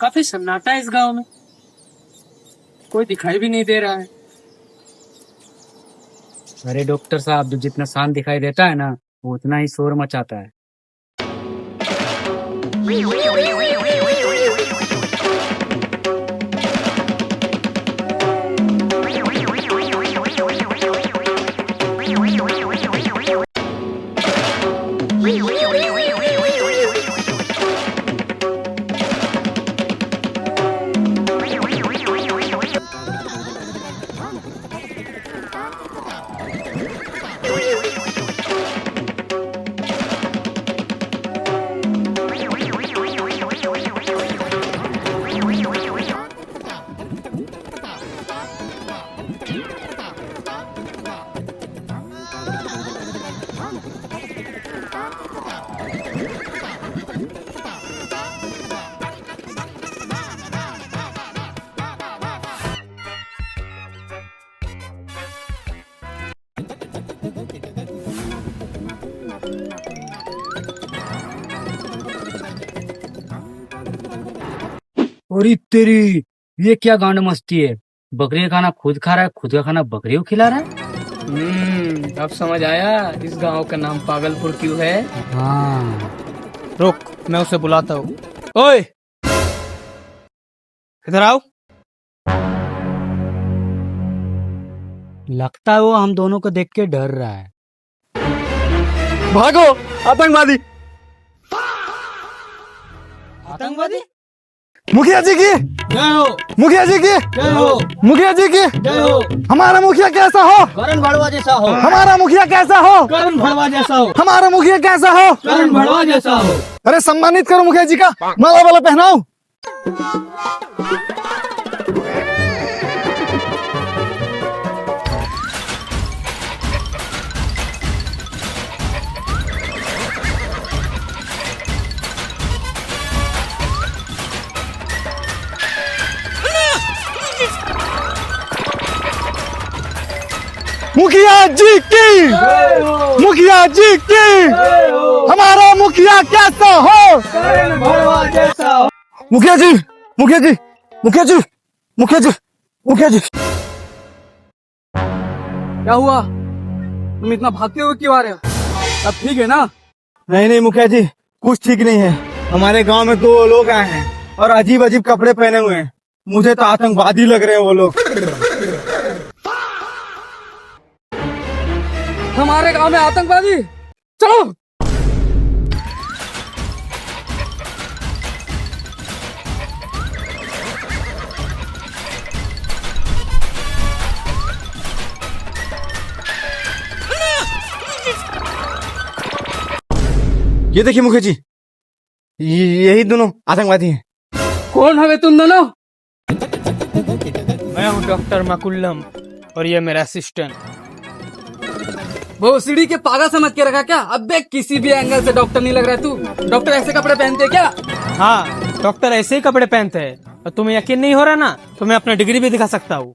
काफी सन्नाटा है इस गांव में, कोई दिखाई भी नहीं दे रहा है। अरे डॉक्टर साहब, जो जितना शांत दिखाई देता है ना, वो उतना ही शोर मचाता है। अरे तेरी, ये क्या गांड मस्ती है। बकरी का खाना खुद खा रहा है, खुद का खाना बकरी को खिला रहा है। अब समझ आया इस गांव का नाम पागलपुर क्यों है। हाँ। रुक, मैं उसे बुलाता हूँ। ओए, इधर आओ। लगता है वो हम दोनों को देख के डर रहा है। भागो आतंकवादी। आतंकवादी? मुखिया जी की जय हो, मुखिया जी की जय हो, मुखिया जी की जय हो। हमारा मुखिया कैसा हो? करण भड़वा जैसा हो, हमारा मुखिया कैसा हो? करण भड़वा जैसा हो, हमारा मुखिया कैसा हो? करण भड़वा जैसा हो। अरे सम्मानित करो मुखिया जी का, माला वाला पहनाओ। मुखिया जी की, मुखिया जी की, हमारा मुखिया कैसा हो? करण भड़वा जैसा हो। मुखिया जी, मुखिया जी, मुखिया जी, मुखिया जी, मुखिया जी। क्या हुआ? तुम इतना भागते हुए क्यों आ रहे हो? अब ठीक है ना? नहीं नहीं मुखिया जी, कुछ ठीक नहीं है। हमारे गांव में 2 लोग आए हैं और अजीब अजीब कपड़े पहने हुए हैं। मुझे तो आतंकवादी लग रहे हैं वो लोग। हमारे गांव में आतंकवादी? चलो। ये देखिए मुखिया जी, यही दोनों आतंकवादी हैं। कौन है तुम दोनों? मैं हूँ डॉक्टर मकुल्लम और ये मेरा असिस्टेंट। वो सीढ़ी के पागल समझ के रखा क्या? अबे किसी भी एंगल से डॉक्टर नहीं लग रहा है तू। डॉक्टर ऐसे कपड़े पहनते क्या? हाँ, डॉक्टर ऐसे ही कपड़े पहनते हैं। और तुम्हें यकीन नहीं हो रहा ना, तो मैं अपना डिग्री भी दिखा सकता हूँ।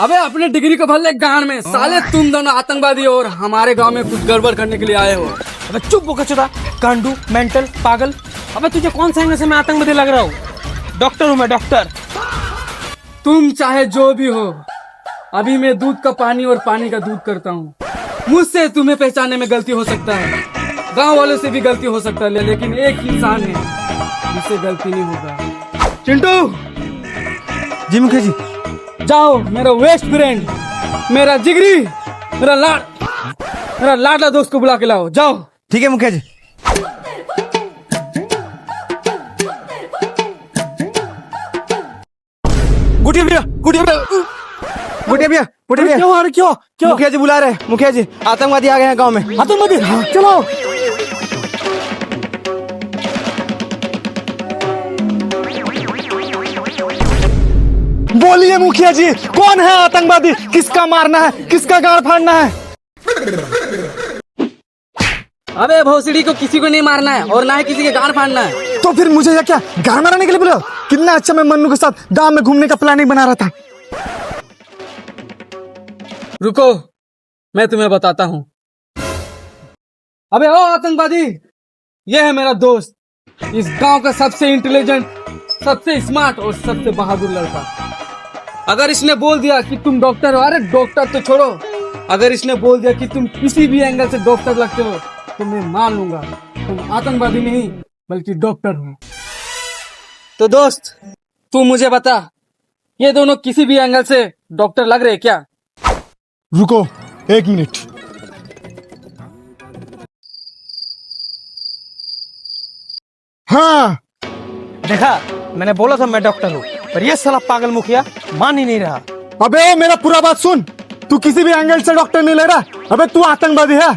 अबे अपने डिग्री को भर ले गांड में। साले तुम दोनों आतंकवादी हो और हमारे गांव में कुछ गड़बड़ करने के लिए आए हो। अबे चुप बोकचोदा, गांडू, मेंटल, पागल। अबे तुझे कौन सा एंगल से मैं आतंकवादी लग रहा हूँ? डॉक्टर हूँ मैं, डॉक्टर। तुम चाहे जो भी हो, अभी मैं दूध का पानी और पानी का दूध करता हूँ। मुझसे तुम्हें पहचानने में गलती हो सकता है, गांव वालों से भी गलती हो सकता है, लेकिन एक ही इंसान है जिससे गलती नहीं होगा। चिंटू। जी मुखिया जी। जाओ, मेरा वेस्ट फ्रेंड, मेरा जिगरी, मेरा लाडला दोस्त को बुला के लाओ। जाओ। ठीक है मुखिया जी। गुटिया भैया, गुटिया भैया, गुटिया भैया, गुटिया भैया। क्यों आ रहे? क्यों क्यों? मुखिया जी बुला रहे हैं। मुखिया जी, आतंकवादी आ गए हैं गांव में। आतंकवादी? हाँ, चलो। बोलिए मुखिया जी, कौन है आतंकवादी? किसका मारना है, किसका गाड़ फाड़ना है? अबे भोसड़ी को किसी को नहीं मारना है और ना ही किसी के गाड़ फाड़ना है। तो फिर मुझे क्या गाड़ मारने के लिए बोले? कितना अच्छा, मैं मन्नू के साथ गांव में घूमने का प्लानिंग बना रहा था। रुको, मैं तुम्हें बताता हूँ। अबे ओ आतंकवादी, ये है मेरा दोस्त, इस गांव का सबसे इंटेलिजेंट सबसे स्मार्ट और सबसे बहादुर लड़का। अगर इसने बोल दिया कि तुम डॉक्टर हो, अरे डॉक्टर तो छोड़ो, अगर इसने बोल दिया कि तुम किसी भी एंगल से डॉक्टर लगते हो तो मैं मान लूंगा तुम आतंकवादी नहीं बल्कि डॉक्टर हो। तो दोस्त तू मुझे बता, ये दोनों किसी भी एंगल से डॉक्टर लग रहे क्या? रुको 1 मिनट। हाँ, देखा, मैंने बोला था मैं डॉक्टर हूँ, पर ये साला पागल मुखिया मान ही नहीं रहा। अबे मेरा पूरा बात सुन, तू किसी भी एंगल से डॉक्टर नहीं ले रहा। अबे तू आतंकवादी है।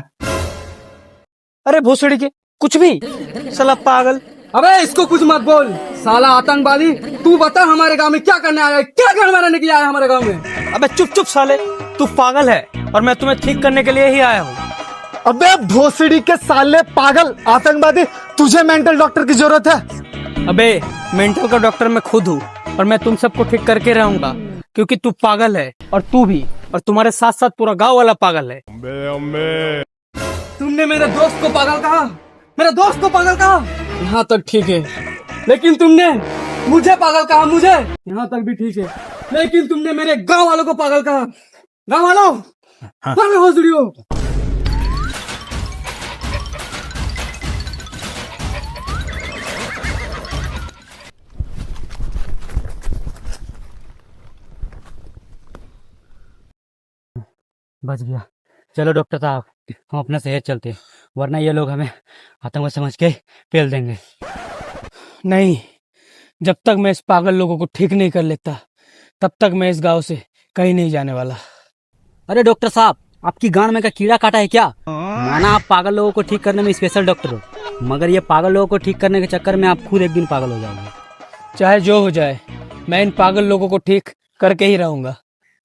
अरे भोसड़ी के कुछ भी, साला पागल। अबे इसको कुछ मत बोल, साला आतंकवादी। तू बता हमारे गांव में क्या करने आया है? क्या घर बनाने के लिए आया हमारे गांव में? अबे चुप चुप साले, तू पागल है और मैं तुम्हें ठीक करने के लिए ही आया हूँ। अबे भोसड़ी के साले पागल आतंकवादी, तुझे मेंटल डॉक्टर की जरूरत है। अबे मेंटल का डॉक्टर मैं खुद हूँ और मैं तुम सबको ठीक करके रहूंगा, क्योंकि तू पागल है और तू भी, और तुम्हारे साथ साथ पूरा गांव वाला पागल है। तुमने मेरे दोस्त को पागल कहा, मेरे दोस्त को पागल कहा, यहाँ तक ठीक है। लेकिन तुमने मुझे पागल कहा, मुझे, यहाँ तक भी ठीक है। लेकिन तुमने मेरे गांव वालों को पागल कहा। गांव वालों, पागल भोसड़ी हो। बच गया। चलो डॉक्टर साहब, हम अपना शहर चलते हैं, वरना ये लोग हमें आतंकवादी समझ के पेल देंगे। नहीं, जब तक मैं इस पागल लोगों को ठीक नहीं कर लेता तब तक मैं इस गांव से कहीं नहीं जाने वाला। अरे डॉक्टर साहब, आपकी गांड में का कीड़ा काटा है क्या? माना आप पागल लोगों को ठीक करने में स्पेशल डॉक्टर हो, मगर ये पागल लोगों को ठीक करने के चक्कर में आप खुद एक दिन पागल हो जाओगे। चाहे जो हो जाए, मैं इन पागल लोगों को ठीक करके ही रहूंगा।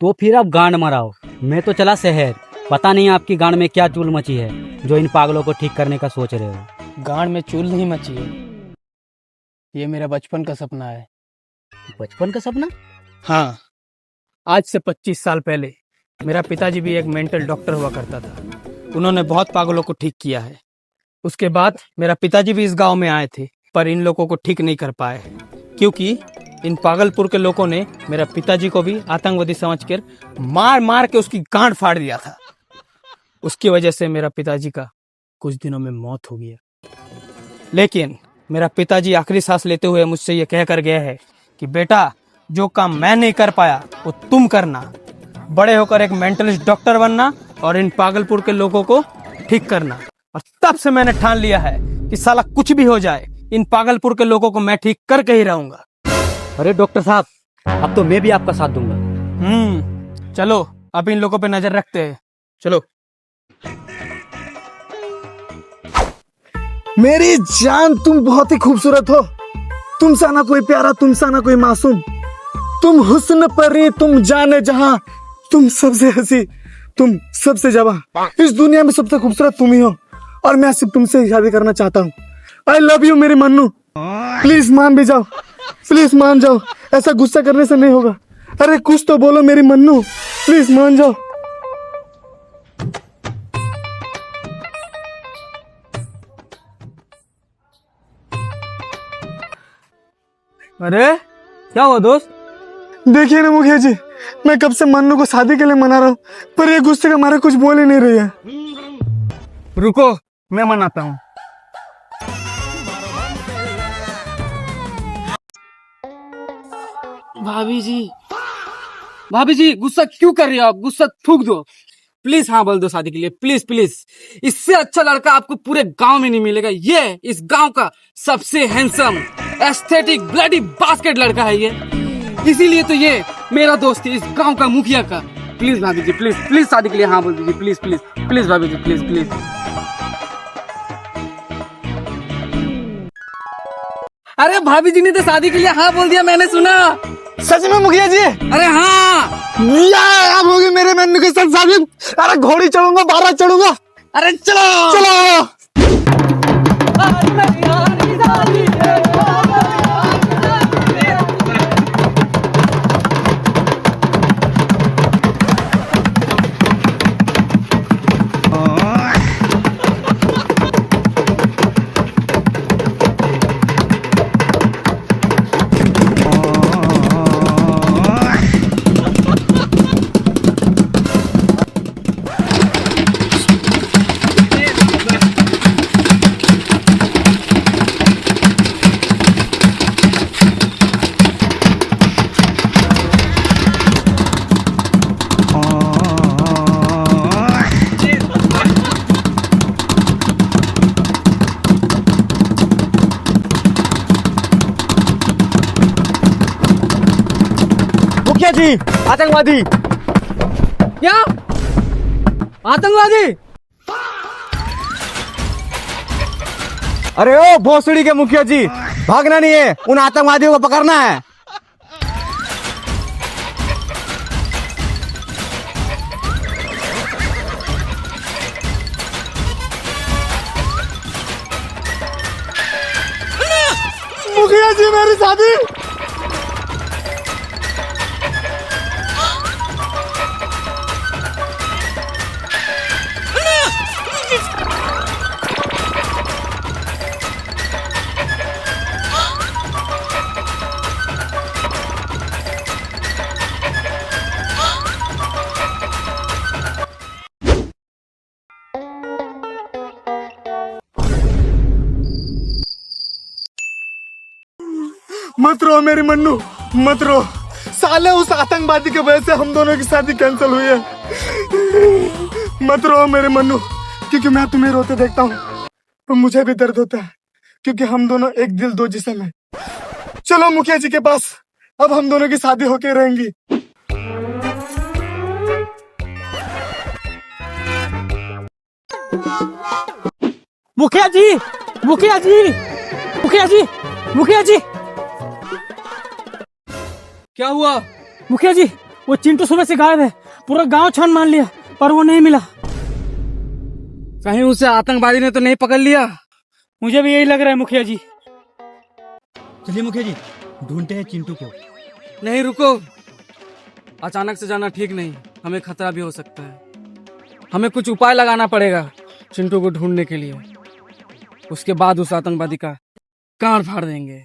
तो फिर आप गांड मराओ, मैं तो चला शहर। पता नहीं आपकी गांड में क्या चूल मची है जो इन पागलों को ठीक करने का सोच रहे हो। गांड में चूल नहीं मची है, ये मेरा बचपन का सपना है। बचपन का सपना? हाँ, आज से 25 साल पहले मेरा पिताजी भी एक मेंटल डॉक्टर हुआ करता था। उन्होंने बहुत पागलों को ठीक किया है। उसके बाद मेरा पिताजी भी इस गांव में आए थे, पर इन लोगों को ठीक नहीं कर पाए, क्योंकि इन पागलपुर के लोगों ने मेरा पिताजी को भी आतंकवादी समझकर मार मार के उसकी गांड फाड़ दिया था। उसकी वजह से मेरा पिताजी का कुछ दिनों में मौत हो गया। लेकिन मेरा पिताजी आखिरी सांस लेते हुए मुझसे ये कह कर गया है कि बेटा, जो काम मैं नहीं कर पाया वो तुम करना। बड़े होकर एक मेंटलिस्ट डॉक्टर बनना और इन पागलपुर के लोगों को ठीक करना। और तब से मैंने ठान लिया है कि साला कुछ भी हो जाए, इन पागलपुर के लोगों को मैं ठीक करके ही रहूंगा। अरे डॉक्टर साहब, अब तो मैं भी आपका साथ दूंगा। चलो अब इन लोगों पे नजर रखते हैं, चलो। मेरी जान, तुम बहुत ही खूबसूरत हो। तुम सा ना कोई प्यारा, तुम सा ना कोई मासूम। तुम हुस्न परी, तुम जाने जहां, तुम सबसे हंसी, तुम सबसे जवां। इस दुनिया में सबसे खूबसूरत तुम ही हो और मैं सिर्फ तुमसे ही शादी करना चाहता हूँ। आई लव यू मेरी मन्नू। प्लीज मान भी जाओ, प्लीज मान जाओ। ऐसा गुस्सा करने से नहीं होगा। अरे कुछ तो बोलो मेरी मन्नू, प्लीज मान जाओ। अरे क्या हुआ दोस्त? देखिए ना मुखिया जी, मैं कब से मन्नू को शादी के लिए मना रहा हूँ, पर ये गुस्से का मारे कुछ बोल ही नहीं रही है। रुको, मैं मनाता हूँ। भाभी जी गुस्सा क्यों कर रही हो आप? गुस्सा थूक दो प्लीज। हाँ बोल दो शादी के लिए, प्लीज प्लीज। इससे अच्छा लड़का आपको पूरे गांव में नहीं मिलेगा। ये इस गांव का सबसे हैंडसम, एस्थेटिक, ब्लडी बास्केट लड़का है ये। इसीलिए तो ये मेरा दोस्त है, इस गांव का मुखिया का। प्लीज भाभी जी, प्लीज प्लीज शादी के लिए हाँ बोल दीजिए, प्लीज प्लीज प्लीज भाभी जी, प्लीज प्लीज। अरे भाभी जी ने तो शादी के लिए हाँ बोल दिया, मैंने सुना। सच में मुखिया जी? अरे हाँ, अब होगी मेरे मन्नू के साथ शादी। अरे घोड़ी चढ़ूंगा, 12 चढ़ूंगा। अरे चलो चलो। जी, आतंकवादी। क्या आतंकवादी? अरे ओ भोसड़ी के मुखिया जी, भागना नहीं है, उन आतंकवादियों को पकड़ना है। मुखिया जी मेरी शादी। मत रो मेरी मन्नू, मत रो। साले उस आतंकवादी की वजह से हम दोनों की शादी कैंसिल हुई है। मत रो मेरे मन्नू, क्योंकि मैं तुम्हें रोते देखता हूँ तो मुझे भी दर्द होता है, क्योंकि हम दोनों एक दिल दो जिस्म है। चलो मुखिया जी के पास, अब हम दोनों की शादी होके रहेंगी। मुखिया जी, मुखिया जी, मुखिया जी, मुखिया जी। क्या हुआ? मुखिया जी, वो चिंटू सुबह से गायब है। पूरा गांव छान मान लिया पर वो नहीं मिला। कहीं उसे आतंकवादी ने तो नहीं पकड़ लिया? मुझे भी यही लग रहा है मुखिया जी। चलिए मुखिया जी, ढूंढते हैं चिंटू को। नहीं रुको, अचानक से जाना ठीक नहीं, हमें खतरा भी हो सकता है। हमें कुछ उपाय लगाना पड़ेगा चिंटू को ढूंढने के लिए। उसके बाद उस आतंकवादी का कान फाड़ देंगे।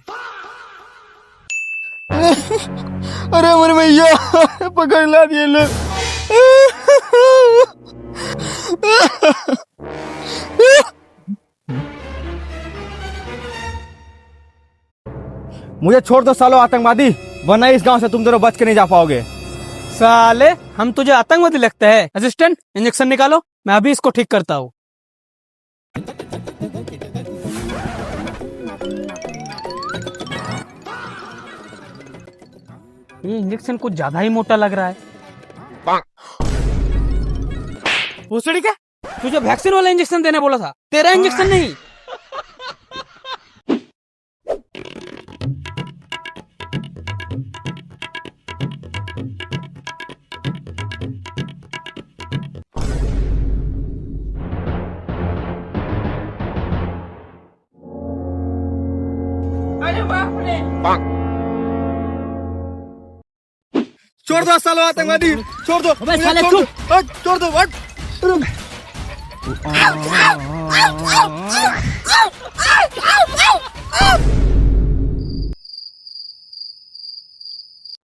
अरे मेरे भैया, पकड़ ला दिए लोग। मुझे छोड़ दो सालो आतंकवादी, वरना इस गांव से तुम दोनों बच के नहीं जा पाओगे। साले, हम तुझे आतंकवादी लगता है? असिस्टेंट, इंजेक्शन निकालो, मैं अभी इसको ठीक करता हूँ। ये इंजेक्शन कुछ ज्यादा ही मोटा लग रहा है। भोसड़ी क्या? तुझे वैक्सीन वाला इंजेक्शन देने बोला था, तेरा इंजेक्शन नहीं। छोड़ दो सालो आतंकवादी, छोड़ दो। अबे मुझे साले छोड़ चुप। दो, छोड़ दो, हट।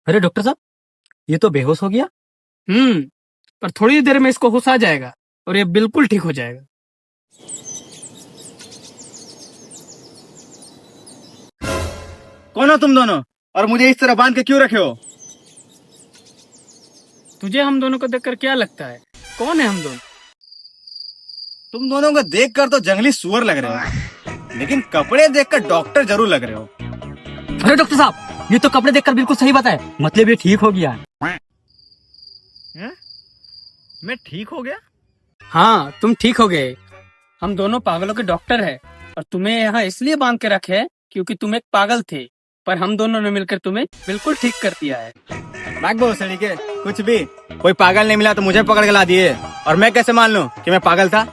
अरे डॉक्टर साहब, ये तो बेहोश हो गया। पर थोड़ी देर में इसको होश आ जाएगा और ये बिल्कुल ठीक हो जाएगा। कौन हो तुम दोनों, और मुझे इस तरह बांध के क्यों रखे हो? तुझे हम दोनों को देखकर क्या लगता है? कौन है हम दोनों? तुम दोनों को देखकर तो जंगली सुअर लग रहे हो, लेकिन कपड़े देखकर डॉक्टर जरूर लग रहे हो। अरे डॉक्टर साहब, ये तो कपड़े देखकर बिल्कुल सही बताए, मतलब ये ठीक हो गया। मैं ठीक हो गया? हाँ, तुम ठीक हो गए। हम दोनों पागलों के डॉक्टर हैं और तुम्हें यहाँ इसलिए बांध के रखे हैं क्योंकि तुम एक पागल थे, पर हम दोनों ने मिलकर तुम्हें बिल्कुल ठीक कर दिया है। भाग भोसड़ी के, कुछ भी। कोई पागल नहीं मिला तो मुझे पकड़ के ला दिए, और मैं कैसे मान लूं कि मैं पागल था?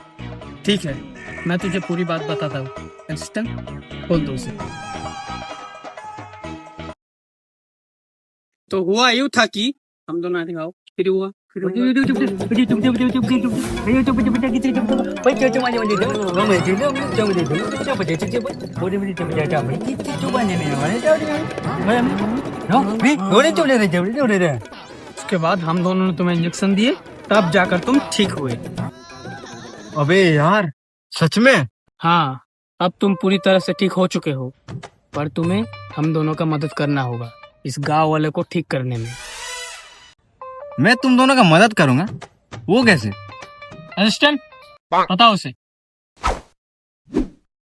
ठीक है, मैं तुझे पूरी बात बताता हूँ। असिस्टेंट, खोल दो उसे। तो हुआ यूं था कि हम दोनों आते आओ, फिर हुआ उसके बाद हम दोनों ने तुम्हें इंजेक्शन दिए, तब जाकर तुम ठीक हुए। अबे यार, सच में? हाँ, अब तुम पूरी तरह से ठीक हो चुके हो, पर तुम्हें हम दोनों का मदद करना होगा इस गांव वाले को ठीक करने में। मैं तुम दोनों का मदद करूंगा? वो कैसे? असिस्टेंट, बताओ उसे।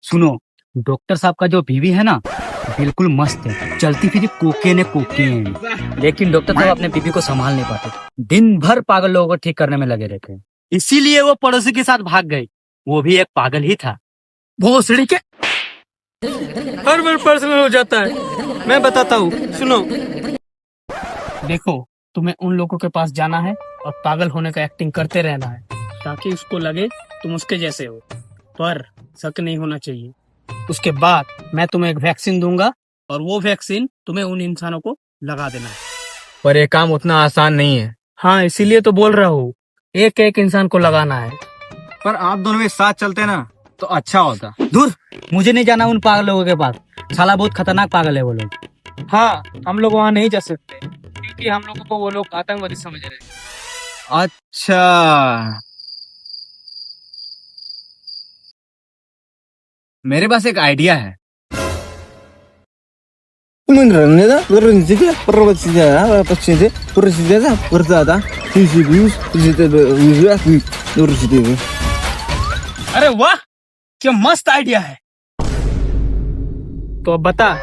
सुनो, डॉक्टर साहब का जो बीवी है ना, बिल्कुल मस्त है, चलती फिर कोकेन है कोकेन। लेकिन डॉक्टर साहब अपने बीबी को संभाल नहीं पाते, दिन भर पागल लोगों को ठीक करने में लगे रहते हैं। इसीलिए वो पड़ोसी के साथ भाग गई, वो भी एक पागल ही था। भोसड़ी के हर बार पर्सनल हो जाता है। मैं बताता हूँ, सुनो। देखो, तुम्हें उन लोगों के पास जाना है और पागल होने का एक्टिंग करते रहना है ताकि उसको लगे तुम उसके जैसे हो, पर शक नहीं होना चाहिए। उसके बाद मैं तुम्हें एक वैक्सीन दूंगा और वो वैक्सीन तुम्हें उन इंसानों को लगा देना है। पर ये काम उतना आसान नहीं है। हाँ, इसीलिए तो बोल रहा हूँ, एक एक इंसान को लगाना है। पर आप दोनों एक साथ चलते ना तो अच्छा होता। दूर, मुझे नहीं जाना उन पागल लोगों के पास, साला बहुत खतरनाक पागल है वो लोग। हाँ, हम लोग वहाँ नहीं जा सकते क्योंकि हम लोगों को वो लोग आतंकवादी समझ रहे हैं। अच्छा, मेरे पास एक आइडिया है। अरे वाह, क्या मस्त आइडिया है। तो अब बता,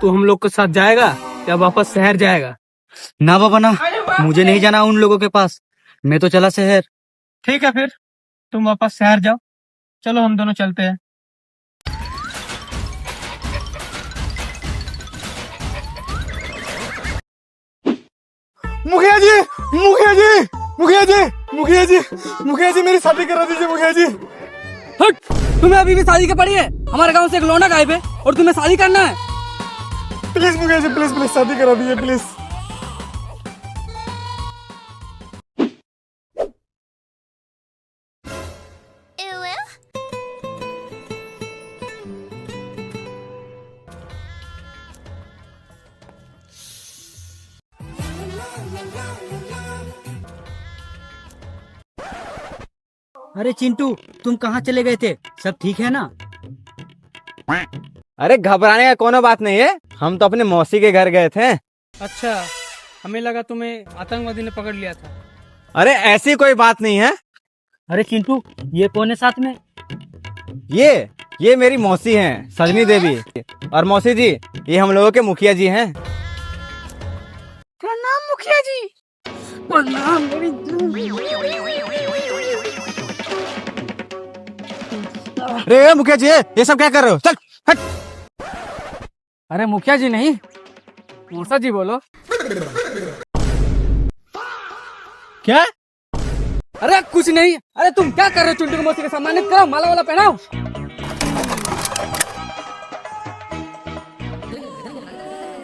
तू हम लोग के साथ जाएगा या वापस शहर जाएगा? ना बाबा ना, मुझे नहीं जाना उन लोगों के पास, मैं तो चला शहर। ठीक है, फिर तुम वापस शहर जाओ। चलो हम दोनों चलते हैं। मुखिया जी, मुखिया जी, मुखिया जी, मुखिया जी, मुखिया जी, मेरी शादी करा दीजिए मुखिया जी। हट, तुम्हें अभी भी शादी के पड़ी है? हमारे गांव से एक लौंडा गायब है और तुम्हें शादी करना है? प्लीज मुखिया जी, प्लीज प्लीज शादी करा दीजिए प्लीज। अरे चिंटू, तुम कहाँ चले गए थे? सब ठीक है ना? अरे घबराने का कोनो बात नहीं है, हम तो अपने मौसी के घर गए थे। अच्छा, हमें लगा तुम्हें आतंकवादी ने पकड़ लिया था। अरे ऐसी कोई बात नहीं है। अरे चिंटू, ये कौन है साथ में? ये मेरी मौसी हैं, सजनी देवी। और मौसी जी, ये हम लोगों के मुखिया जी हैं। प्रणाम मुखिया जी। प्रणाम मेरी। अरे मुखिया जी, ये सब क्या कर रहे हो? चल हट। अरे मुखिया जी नहीं, मौसा जी बोलो। क्या? अरे कुछ नहीं। अरे तुम क्या कर रहे हो? चिंटू को मौसी के सम्मानित करो, माला वाला पहनाओ।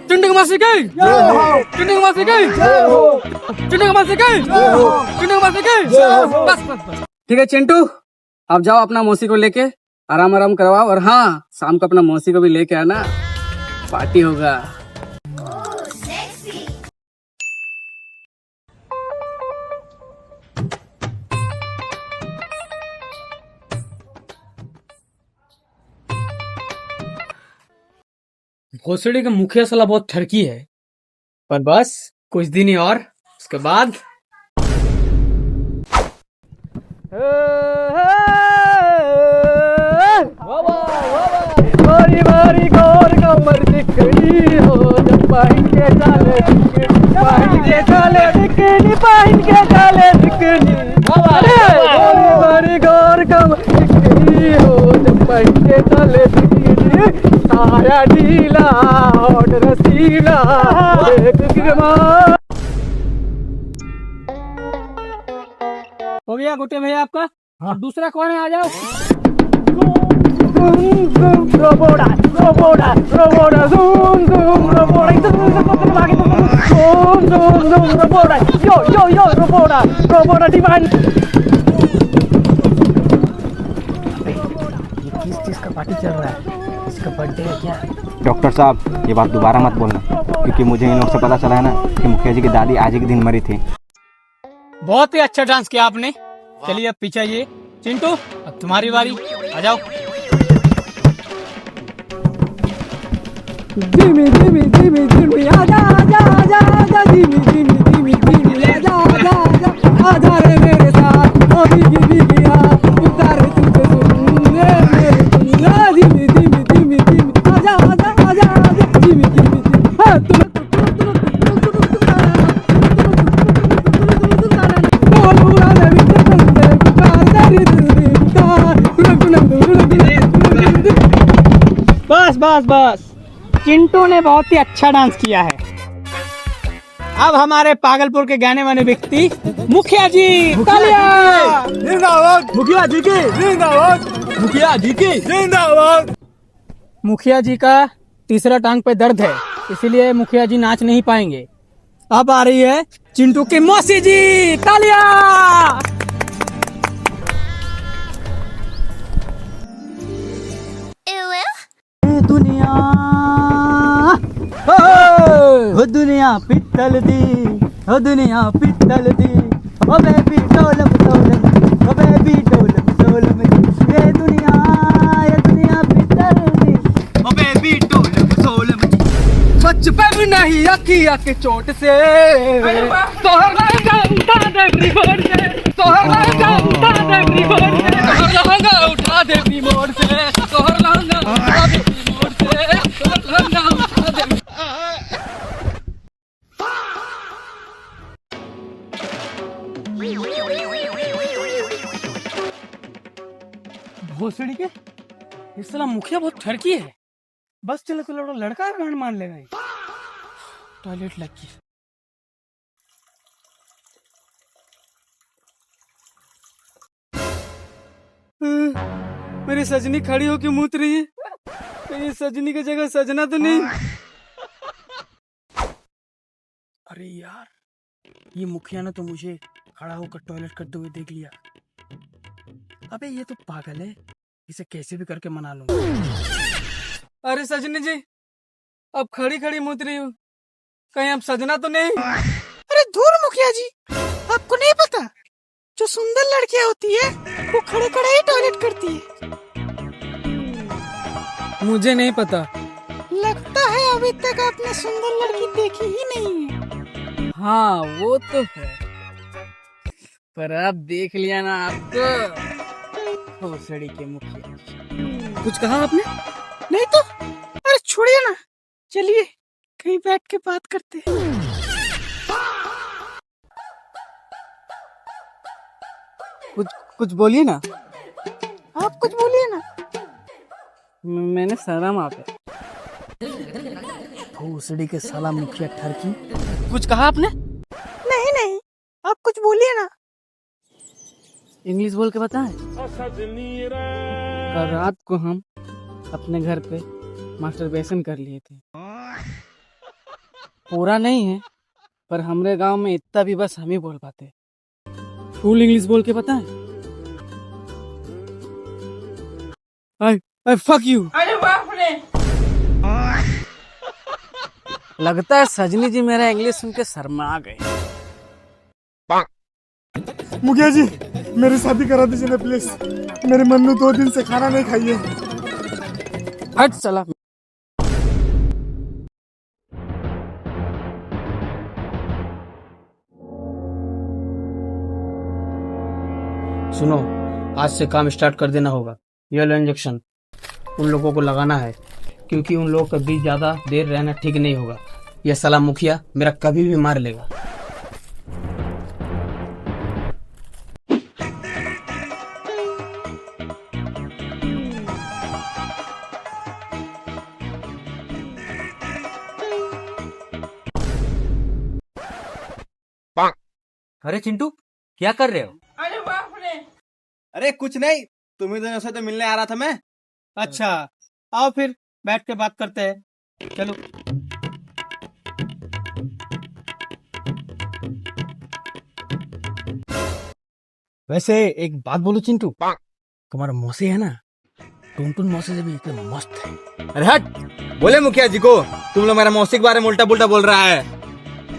चिंटू को मौसी गई, चिंटू को मौसी गई, चिंटू को मौसी गई, चिंटू को मौसी गई। बस बस बस, ठीक है चिंटू, अब जाओ अपना मौसी को लेके आराम आराम करवाओ। और हाँ, शाम को अपना मौसी को भी लेके आना, पार्टी होगा। भोसड़ी का मुखिया साला बहुत ठरकी है, पर बस कुछ दिन ही और, उसके बाद बारी बारी गौर कमर दिखनी हो, जब पाइन के डाले दिखनी, पाइन के डाले दिखनी, पाइन के डाले दिखनी। बारी बारी गौर कमर दिखनी हो, जब पाइन के डाले दिखनी, साया ढीला और रसीला एक गिरमा। हो गया गोटे भैया आपका? हाँ। दूसरा कौन है? आ जाओ। रोबोड़ा रोबोड़ा रोबोड़ा ज़ूम ज़ूम रोबोड़ा ज़ूम ज़ूम ज़ूम रोबोड़ा यो यो यो रोबोड़ा रोबोड़ा डिवाइन। किस चीज का पार्टी चल रहा है? इसका बर्थडे है क्या? डॉक्टर साहब, ये बात दोबारा मत बोलना, क्योंकि मुझे इन लोग से पता चला है ना कि मुखिया जी की दादी आज ही के दिन मरी थी। बहुत ही अच्छा डांस किया आपने। चलिए अब पीछे आइए। चिंटू, अब तुम्हारी बारी, आ जाओ। धीमी धीमी धीमी धीमी आजा आजा आजा आजा, धीमी धीमी धीमी धीमी आजा आजा आजा, आजा रे मेरे साथ ओ भीगी भीगी आ, उतारे तुझे सुनने मेरे दुनिया। धीमी धीमी धीमी धीमी आजा आजा आजा आजा, बस बस, चिंटू ने बहुत ही अच्छा डांस किया है। अब हमारे पागलपुर के गाने वाले व्यक्ति मुखिया जी, तालियां! जिंदाबाद मुखिया जी की, जिंदाबाद मुखिया जी की, जिंदाबाद। मुखिया जी का तीसरा टांग पे दर्द है, इसीलिए मुखिया जी नाच नहीं पाएंगे। अब आ रही है चिंटू की मौसी जी, तालियां! दुनिया हो दुनिया पित्तल दी, हो दुनिया पित्तल दी, ओ बेबी डोलम डोलम, ओ बेबी डोलम डोलम, ये दुनिया पित्तल दी, ओ बेबी डोलम डोलम। बच पे भी नहीं अखिया के चोट से, तोहर लहंगा उठा दे रिमोट से, तोहर लहंगा उठा दे रिमोट से, तोहर लहंगा उठा दे रिमोट से, तोहर लहंगा उठा दे रिमोट से, तोहर लहंगा उठा दे। भोसड़ी के ये साला मुखिया बहुत ठरकी है। बस चले तो लड़का गांड मान लेगा ये। टॉयलेट लगी। मेरी सजनी खड़ी होके मूत रही है, कहीं सजनी की जगह सजना तो नहीं। अरे यार, ये मुखिया ने तो मुझे खड़ा होकर टॉयलेट करते हुए देख लिया। अबे ये तो पागल है, इसे कैसे भी करके मना लूंगा। अरे सजनी जी, अब खड़ी खड़ी मूत रही हूँ, कहीं अब सजना तो नहीं। अरे दूर मुखिया जी, आपको नहीं पता जो सुंदर लड़कियां होती है वो खड़े खड़े ही टॉयलेट करती है। मुझे नहीं पता। लगता है अभी तक आपने सुंदर लड़की देखी ही नहीं है। हाँ वो तो है, पर अब देख लिया ना आपको, भोसड़ी के मुखिया। कुछ कहा आपने? नहीं तो। अरे छोड़िए ना, चलिए कहीं बैठ के बात करते हैं। कुछ बोलिए ना। आप कुछ बोलिए ना। मैंने शर्म आप भोसड़ी के साला मुखिया ठरकी। कुछ कहा आपने? नहीं नहीं, आप कुछ बोलिए ना। इंग्लिश बोल के बताएं। कल रात को हम अपने घर पे मास्टरबेशन कर लिए थे। पूरा नहीं है, पर हमारे गांव में इतना भी बस हम ही बोल पाते। फुल इंग्लिश बोल के बताएं। I fuck you। अरे बाप रे। लगता है सजनी जी मेरा इंग्लिश सुन के शर्मा गए। मुखिया जी मेरी शादी करा दीजिए ना प्लीज, मेरे मन्नू 2 दिन से खाना नहीं खाई है। हट चला। सुनो, आज से काम स्टार्ट कर देना होगा। ये लो इंजेक्शन, उन लोगों को लगाना है, क्योंकि उन लोगों का बीच ज्यादा देर रहना ठीक नहीं होगा। यह साला मुखिया मेरा कभी भी मार लेगा। अरे चिंटू क्या कर रहे हो? अरे कुछ नहीं, तुम्ही दोनों से तो मिलने आ रहा था मैं। अच्छा, आओ फिर बैठ के बात करते हैं। चलो। वैसे एक बात बोलो चिंटू, तुम्हारा मौसी है ना, टुनटुन मौसी से भी एकदम मस्त है। अरे हट, बोले मुखिया जी को तुम लोग मेरा मौसी के बारे में उल्टा पुल्टा बोल रहा है।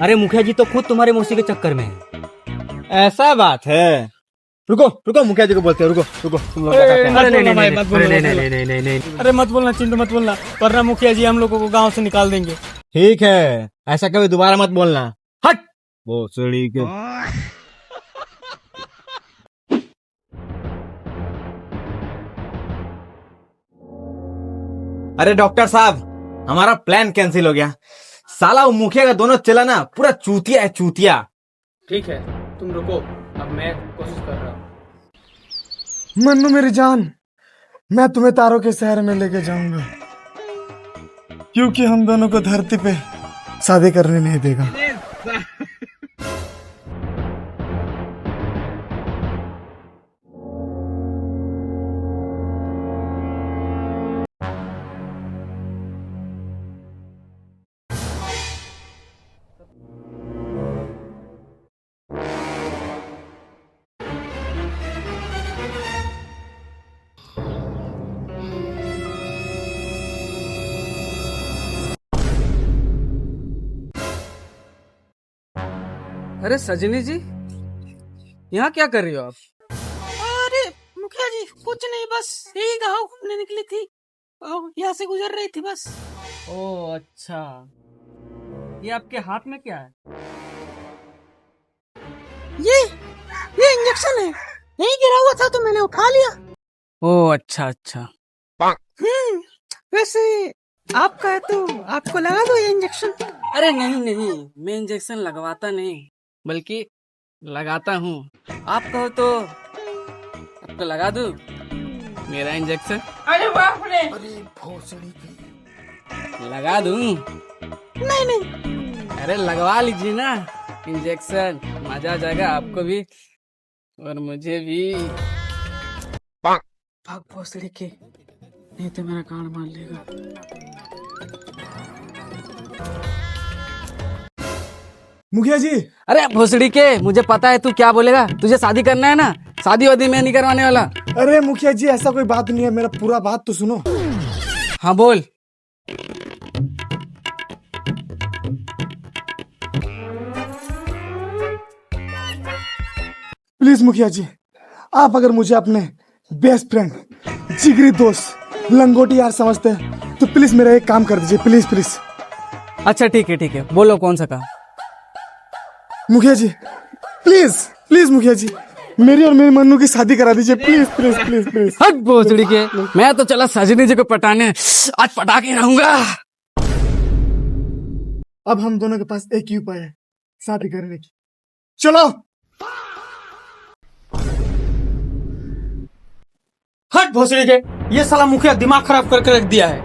अरे मुखिया जी तो खुद तुम्हारे मौसी के चक्कर में है। ऐसा बात है। रुको रुको, मुखिया जी को बोलते हैं। रुको रुको, तुम लोग अरे मत बोलना चिंटू, मत बोलना, वरना मुखिया जी हम लोगों को गांव से निकाल देंगे। ठीक है, ऐसा कभी दोबारा मत बोलना। हट वो सड़ी के। अरे डॉक्टर साहब, हमारा प्लान कैंसिल हो गया। साला वो मुखिया का दोनों चला ना, पूरा चूतिया है, चूतिया। ठीक है, तुम रुको, अब मैं कोशिश कर रहा हूँ। मन्नू मेरी जान, मैं तुम्हें तारों के शहर में लेके जाऊंगा। क्योंकि हम दोनों को धरती पे शादी करने नहीं देगा। अरे सजनी जी, यहाँ क्या कर रही हो आप? अरे मुखिया जी कुछ नहीं, बस यही गाँव घूमने निकली थी और यहाँ से गुजर रही थी बस। ओह अच्छा, ये आपके हाथ में क्या है? ये इंजेक्शन है, यही गिरा हुआ था तो मैंने उठा लिया। ओह अच्छा अच्छा। वैसे आपका है तो आपको लगा दो ये इंजेक्शन। अरे नहीं नहीं, मैं इंजेक्शन लगवाता नहीं बल्कि लगाता हूँ। आप कहो तो आपको लगा दूं मेरा इंजेक्शन? अरे बाप रे, लगा दूं? नहीं नहीं, अरे लगवा लीजिए ना इंजेक्शन, मजा आ जाएगा आपको भी और मुझे भी। भाग भोसड़ी के, नहीं तो मेरा कान मार लेगा। मुखिया जी, अरे भोसड़ी के, मुझे पता है तू क्या बोलेगा। तुझे शादी करना है ना, शादी वादी मैं नहीं करवाने वाला। अरे मुखिया जी ऐसा कोई बात नहीं है, मेरा पूरा बात तो सुनो। हाँ बोल। प्लीज मुखिया जी, आप अगर मुझे अपने बेस्ट फ्रेंड, जिगरी दोस्त, लंगोटी यार समझते हैं तो प्लीज मेरा एक काम कर दीजिए, प्लीज प्लीज। अच्छा ठीक है, बोलो कौन सा काम? मुखिया जी प्लीज प्लीज मुखिया जी, मेरी और मेरी मन्नू की शादी करा दीजिए, प्लीज प्लीज प्लीज प्लीज। हट भोसड़ी के, मैं तो चला सजनी जी को पटाने, आज पटा के रहूंगा। अब हम दोनों के पास एक ही उपाय है शादी करने की, चलो। हट भोसड़ी के, ये साला मुखिया दिमाग खराब करके रख दिया है।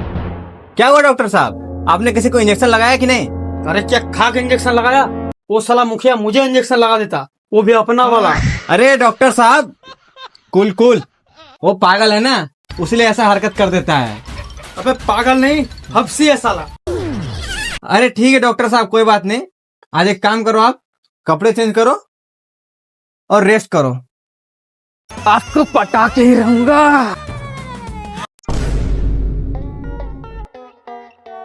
क्या हुआ डॉक्टर साहब, आपने किसी को इंजेक्शन लगाया कि नहीं? अरे क्या खा के इंजेक्शन लगाया? वो साला मुखिया मुझे इंजेक्शन लगा देता, वो भी अपना वाला। अरे डॉक्टर साहब कूल कूल, वो पागल है ना, इसलिए ऐसा हरकत कर देता है। अबे पागल नहीं, हफ्सी है साला। अरे ठीक है डॉक्टर साहब, कोई बात नहीं। आज एक काम करो, आप कपड़े चेंज करो और रेस्ट करो। आपको पटा के ही रहूंगा।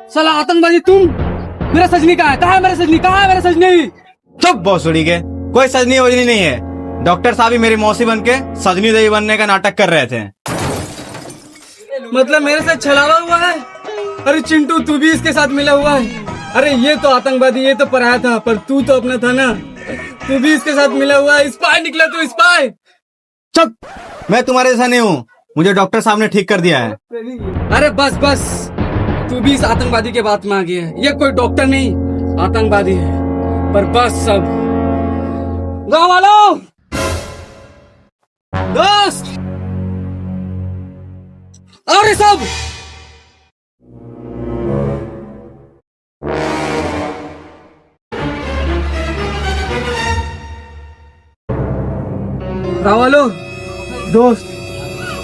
साला आतंकवादी तुम, मेरा सजनी कहाँ है? कहाँ है मेरा सजनी? कहाँ है मेरा सजनी? चुप भोसड़ी के, कोई सजनी वजनी नहीं है। डॉक्टर साहब ही मेरी मौसी बन के सजनी दही बनने का नाटक कर रहे थे। मतलब मेरे साथ छलावा हुआ है? अरे चिंटू, तू भी इसके साथ मिला हुआ है? अरे ये तो आतंकवादी, ये तो पराया था, पर तू तो अपना था ना, तू भी इसके साथ मिला हुआ है। स्पाई निकला तू, स्पाई। चुप, मैं तुम्हारे जैसा नहीं हूँ, मुझे डॉक्टर साहब ने ठीक कर दिया है। अरे बस बस, तू भी इस आतंकवादी के बात में आ गया है। ये कोई डॉक्टर नहीं, आतंकवादी है। पर बस सब गाँव वालों, दोस्त, अरे सब गाँव वालों, दोस्त,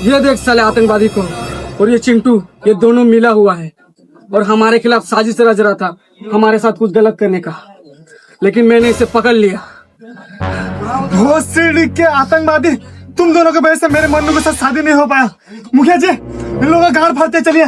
ये देख साले आतंकवादी को और ये चिंटू, ये दोनों मिला हुआ है और हमारे खिलाफ साजिश रच रहा था, हमारे साथ कुछ गलत करने का, लेकिन मैंने इसे पकड़ लिया। भोसड़ी के आतंकवादी, तुम दोनों की वजह से मेरे मन्नू के साथ शादी नहीं हो पाया। मुखिया जी, इन लोगों का गाड़ फाड़ते चलिए।